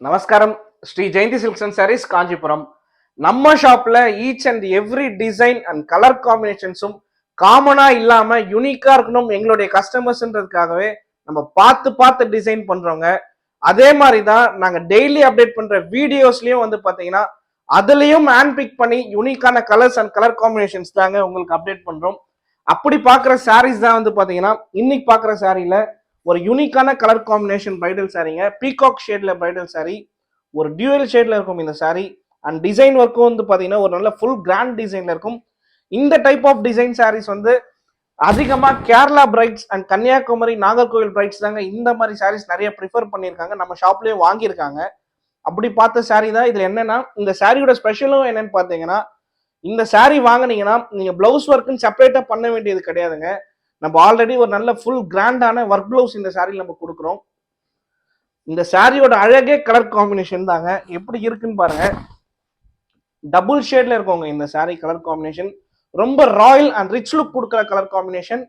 நமஸ்காரம். Sri Jayanthi silks and sarees Kanchipuram. நம்ம ஷாப்ல each and every design and colour காம்பினேஷன்ஸும் காமனா இல்லாம யூனிக்கா இருக்கணும் எங்களுடைய கஸ்டமர்ஸ்ன்றதுக்காகவே நம்ம பார்த்து பார்த்து டிசைன் பண்றோங்க. அதே மாதிரி தான் நாங்க டெய்லி அப்டேட் பண்ற வீடியோஸ்லயும் வந்து பாத்தீங்கன்னா அதுலயும் ஹேண்ட் பிக் பண்ணி யூனிக்கான கலர்ஸ் அண்ட் கலர் காம்பினேஷன்ஸ் தாங்க உங்களுக்கு அப்டேட் பண்றோம். அப்படி பாக்குற சாரீஸ் தான் வந்து பாத்தீங்கன்னா இன்னைக்கு பாக்குற சாரியில ஒரு யூனிக்கான கலர் காம்பினேஷன் பிரைடல் சாரீங்க. பீகாக் ஷேட்ல பிரைடல் சாரி, ஒரு டியூவல் ஷேட்ல இருக்கும் இந்த சாரி. அண்ட் டிசைன் ஒர்க்கும் வந்து பாத்தீங்கன்னா ஒரு நல்ல ஃபுல் கிராண்ட் டிசைன்ல இருக்கும். இந்த டைப் ஆஃப் டிசைன் சாரீஸ் வந்து அதிகமா Kerala brides and Kanyakumari Nagercoil brides தாங்க இந்த மாதிரி சாரீஸ் நிறைய ப்ரிஃபர் பண்ணியிருக்காங்க, நம்ம ஷாப்லயும் வாங்கியிருக்காங்க. அப்படி பார்த்த சாரி தான் இதுல. என்னன்னா இந்த சாரியோட ஸ்பெஷலும் என்னன்னு பாத்தீங்கன்னா, இந்த சாரி வாங்கினீங்கன்னா நீங்க பிளவுஸ் ஒர்க்குன்னு செப்பரேட்டா பண்ண வேண்டியது கிடையாதுங்க. நம்ம ஆல்ரெடி ஒரு நல்ல ஃபுல் கிராண்டான ஒர்க் பிளவுஸ் இந்த சாரியில் நம்ம கொடுக்குறோம். இந்த சாரியோட அழகே கலர் காம்பினேஷன் தாங்க. எப்படி இருக்குன்னு பாருங்க. டபுள் ஷேட்ல இருக்கோங்க இந்த சாரி கலர் காம்பினேஷன். ரொம்ப ராயல் அண்ட் ரிச் லுக் கொடுக்குற கலர் காம்பினேஷன்.